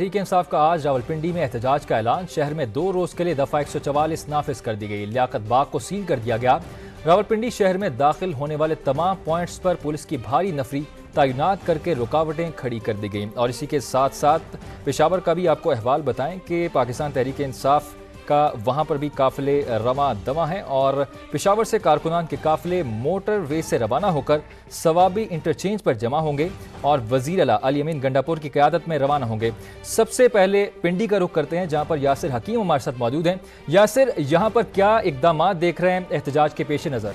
तहरीक इंसाफ का आज रावलपिंडी में एहतजाज का ऐलान। शहर में 2 रोज के लिए दफा 144 नाफिज कर दी गई। लियाकत बाग को सील कर दिया गया। रावलपिंडी शहर में दाखिल होने वाले तमाम पॉइंट्स पर पुलिस की भारी नफरी तैनात करके रुकावटें खड़ी कर दी गई। और इसी के साथ साथ पेशावर का भी आपको अहवाल बताएं कि पाकिस्तान तहरीक इंसाफ का वहां पर भी काफिले रवा दवा हैं और पेशावर से कारकुनान के काफिले मोटर वे से रवाना होकर सवाबी इंटरचेंज पर जमा होंगे और वजीर आला अली अमीन गंडापुर की क़यादत में रवाना होंगे। सबसे पहले पिंडी का रुख करते हैं जहां पर यासिर हकीम हमारे साथ मौजूद हैं। यासिर, यहां पर क्या इकदाम देख रहे हैं एहतजाज के पेश नज़र?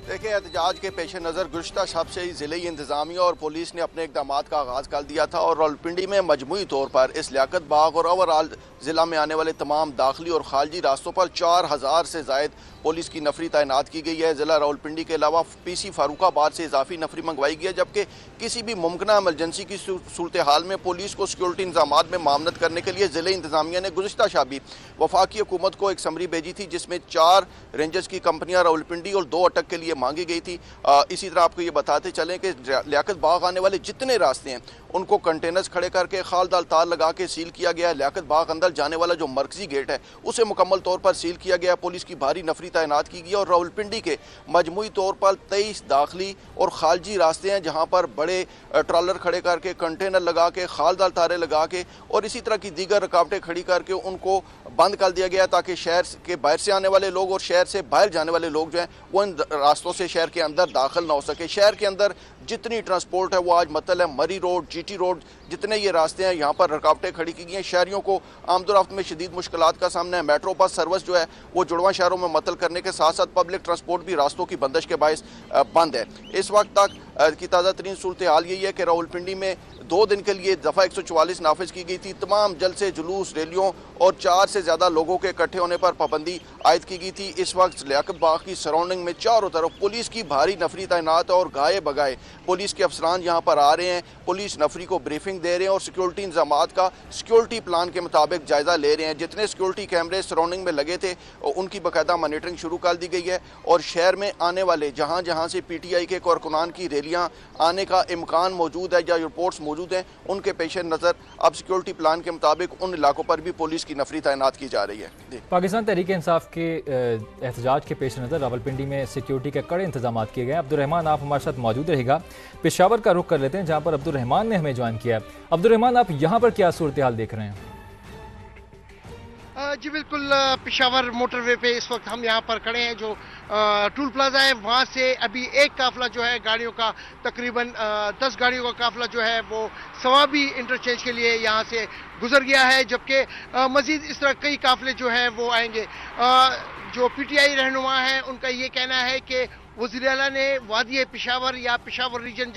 देखिए, एहतजाज के पेश नज़र गुज़श्ता शब से ही ज़िले इंतज़ामिया और पुलिस ने अपने इक़दाम का आगाज़ कर दिया था और रावलपिंडी में मजमूई तौर पर इस लियाकत बाग और ओवरऑल ज़िला में आने वाले तमाम दाखिली और खारजी रास्तों पर 4000 से ज़ायद पुलिस की नफरी तैनात की गई है। ज़िला रावलपिंडी के अलावा PC फारूकाबाद से इजाफी नफरी मंगवाई गई है, जबकि किसी भी मुमकिन एमरजेंसी की सूरत हाल में पुलिस को सिक्योरिटी इंतजाम में मामनत करने के लिए ज़िले इंतज़ामिया ने गुज़श्ता शाबी वफाकी हुकूमत को एक समरी भेजी थी, जिसमें 4 रेंजर्स की कंपनियाँ रावलपिंडी और 2 अटक के लिए मांगी गई थी। इसी तरह आपको ये बताते चलें कि लियाकत बाग आने वाले जितने रास्ते हैं उनको कंटेनर्स खड़े करके खालदाल तार लगा के सील किया गया है। लियाकत बाग अंदर जाने वाला जो मरकजी गेट है उसे मुकम्मल तौर पर सील किया गया। पुलिस की भारी नफरी तैनात की गई और रावलपिंडी के मजमूई तौर पर 23 दाखिली और खारजी रास्ते हैं जहाँ पर बड़े ट्रॉलर खड़े करके कंटेनर लगा के खालदाल तारे लगा के और इसी तरह की दीगर रुकावटें खड़ी करके उनको बंद कर दिया गया ताकि शहर के बाहर से आने वाले लोग और शहर से बाहर जाने वाले लोग जो हैं वो इन रास्तों से शहर के अंदर दाखिल ना हो सके। शहर के अंदर जितनी ट्रांसपोर्ट है वो आज मतलब है मरी रोड, GT रोड, जितने ये रास्ते हैं यहाँ पर रुकावटें खड़ी की गई हैं। शहरियों को आमदोरफ्त में शदीद मुश्किलात का सामना है। मेट्रो बस सर्विस जो है वो जुड़वा शहरों में मतल करने के साथ साथ पब्लिक ट्रांसपोर्ट भी रास्तों की बंदिश के बायस बंद है। इस वक्त तक की ताज़ा तरीन सूरत हाल यही है कि रावलपिंडी में 2 दिन के लिए दफ़ा 144 नाफिज की गई थी। तमाम जलसे, जुलूस, रैलियों और 4 से ज़्यादा लोगों के इकट्ठे होने पर पाबंदी आयद की गई थी। इस वक्त लियाकत बाग की सराउंडिंग में चारों तरफ पुलिस की भारी नफरी तैनात है और गाये बगाए पुलिस के अफसरान यहाँ पर आ रहे हैं। पुलिस नफरी को ब्रीफिंग दे रहे हैं और सिक्योरिटी इंतजाम का सिक्योरिटी प्लान के मुताबिक जायज़ा ले रहे हैं। जितने सिक्योरिटी कैमरे सराउंडिंग में लगे थे उनकी बाकायदा मॉनिटरिंग शुरू कर दी गई है और शहर में आने वाले जहाँ जहाँ से PTI के कारकुनान की रैलियाँ आने का इम्कान मौजूद है या रिपोर्ट्स मौजूद हैं उनके पेश नज़र अब सिक्योरिटी प्लान के मुताबिक उन इलाकों पर भी पुलिस की नफरी तैनात की जा रही है। पाकिस्तान तहरीक इंसाफ के एहतजाज के पेश नज़र रावलपिंडी में सिक्योरिटी के कड़े इंतजाम किए गए। अब्दुर्रहमान, आप हमारे साथ मौजूद रहेगा। पेशावर का रुख कर लेते हैं जहाँ पर अब्दुर्रहमान ने हमें ज्वाइन किया। अब्दुर्रहमान, आप यहाँ पर क्या सूरत हाल देख रहे हैं? जी बिल्कुल, पेशावर मोटरवे पे इस वक्त हम यहाँ पर खड़े हैं। जो टूल प्लाजा है वहाँ से अभी एक काफिला जो है गाड़ियों का, तकरीबन 10 गाड़ियों का काफिला जो है वो सवाबी इंटरचेंज के लिए यहाँ से गुजर गया है, जबकि मजीद इस तरह कई काफिले जो है वो आएंगे। जो PTI रहनुमा है उनका ये कहना है कि वज़ीर आला ने वादी पेशावर या पेशावर रीजन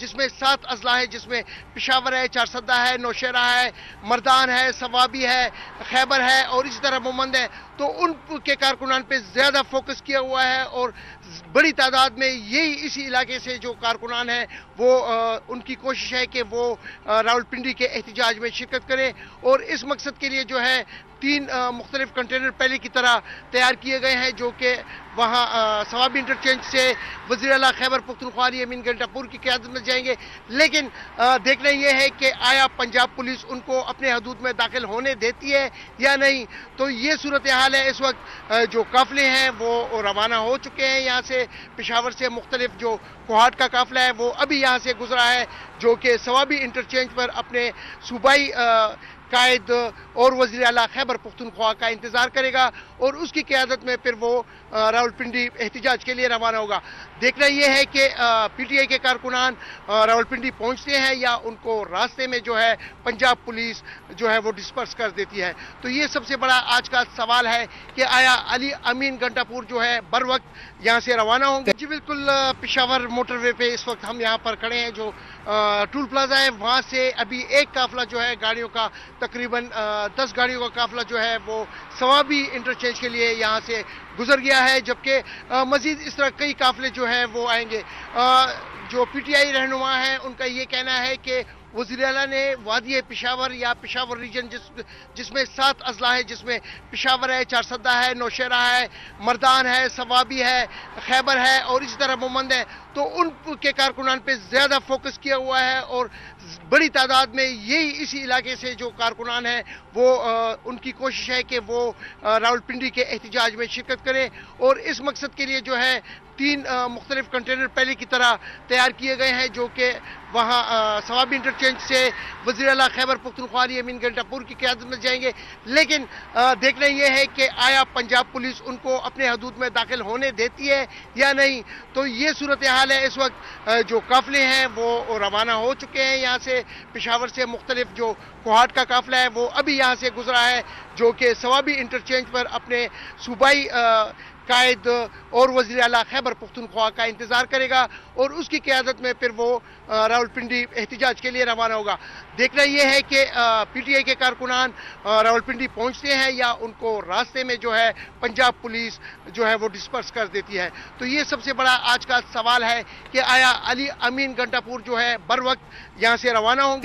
जिसमें 7 अजला है, जिसमें पेशावर है, चारसदा है, नौशहरा है, मर्दान है, सवाबी है, खैबर है और इसी तरह मोमंद है, तो उनके कारकुनान पे ज़्यादा फोकस किया हुआ है और बड़ी तादाद में यही इसी इलाके से जो कारकुनान हैं वो उनकी कोशिश है कि वो रावलपिंडी के एहतजाज में शिरकत करें और इस मकसद के लिए जो है 3 मुख्तलिफ कंटेनर पहले की तरह तैयार किए गए हैं, जो कि वहाँ सवाबी इंटरचेंज से वज़ीर आला खैबर पख्तूनख्वा अली अमीन गंडापुर की क़यादत में जाएंगे। लेकिन देखना यह है कि आया पंजाब पुलिस उनको अपने हदूद में दाखिल होने देती है या नहीं। तो ये सूरत हाल है। इस वक्त जो काफिले हैं वो रवाना हो चुके हैं यहाँ से। पेशावर से मुख्तलिफ जो कोहाट का काफिला है वो अभी यहाँ से गुजरा है, जो कि सवाबी इंटरचेंज पर अपने सूबाई कायद और वज़ीर आला खैबर पख्तूनख्वा का इंतज़ार करेगा और उसकी क़यादत में फिर वो रावलपिंडी एहतजाज के लिए रवाना होगा। देखना यह है कि PTI के कारकुनान रावलपिंडी पहुंचते हैं या उनको रास्ते में जो है पंजाब पुलिस जो है वो डिस्पर्स कर देती है। तो ये सबसे बड़ा आज का सवाल है कि आया अली अमीन गंडापुर जो है बर वक्त यहाँ से रवाना होंगे। जी बिल्कुल, पेशावर मोटरवे पे इस वक्त हम यहाँ पर खड़े हैं। जो टूल प्लाजा है वहाँ से अभी एक काफिला जो है गाड़ियों का, तकरीबन 10 गाड़ियों का काफिला जो है वो सवाबी इंटरचेंज के लिए यहाँ से गुजर गया है, जबकि मजीद इस तरह कई काफिले जो हैं वो आएंगे। जो PTI रहनुमा है उनका ये कहना है कि वज़ीर आला ने वादी पेशावर या पेशावर रीजन जिसमें 7 अजला है, जिसमें पेशावर है, चारसदा है, नौशहरा है, मर्दान है, सवाबी है, खैबर है और इसी तरह मोमंद है, तो तो उनके कारकुनान पे ज़्यादा फोकस किया हुआ है और बड़ी तादाद में यही इसी इलाके से जो कारकुनान हैं वो उनकी कोशिश है कि वो रावलपिंडी के एहतजाज में शिरकत करें और इस मकसद के लिए जो है 3 मुख्तलिफ कंटेनर पहले की तरह तैयार किए गए हैं जो कि वहाँ सवाबी इंटरचेंज से वज़ीर आला खैबर पख्तूनख्वा अमीन घंटापुर की क़यादत में जाएंगे। लेकिन देखना यह है कि आया पंजाब पुलिस उनको अपने हदूद में दाखिल होने देती है या नहीं। तो ये सूरत हाल है। इस वक्त जो काफ़िले हैं वो रवाना हो चुके हैं यहाँ से, पेशावर से मुख्तलिफ जो कोहाट का काफ़िला है वो अभी यहाँ से गुजरा है जो कि सवाबी इंटरचेंज पर अपने सूबाई कायद और वज़ीर आला खैबर पख्तूनख्वा का इंतज़ार करेगा और उसकी क़यादत में फिर वो रावलपिंडी एहतजाज के लिए रवाना होगा। देखना यह है कि पीटीआई के कारकुनान रावलपिंडी पहुंचते हैं या उनको रास्ते में जो है पंजाब पुलिस जो है वो डिस्पर्स कर देती है। तो ये सबसे बड़ा आज का सवाल है कि आया अली अमीन घंटापुर जो है बर वक्त यहाँ से रवाना होंगे।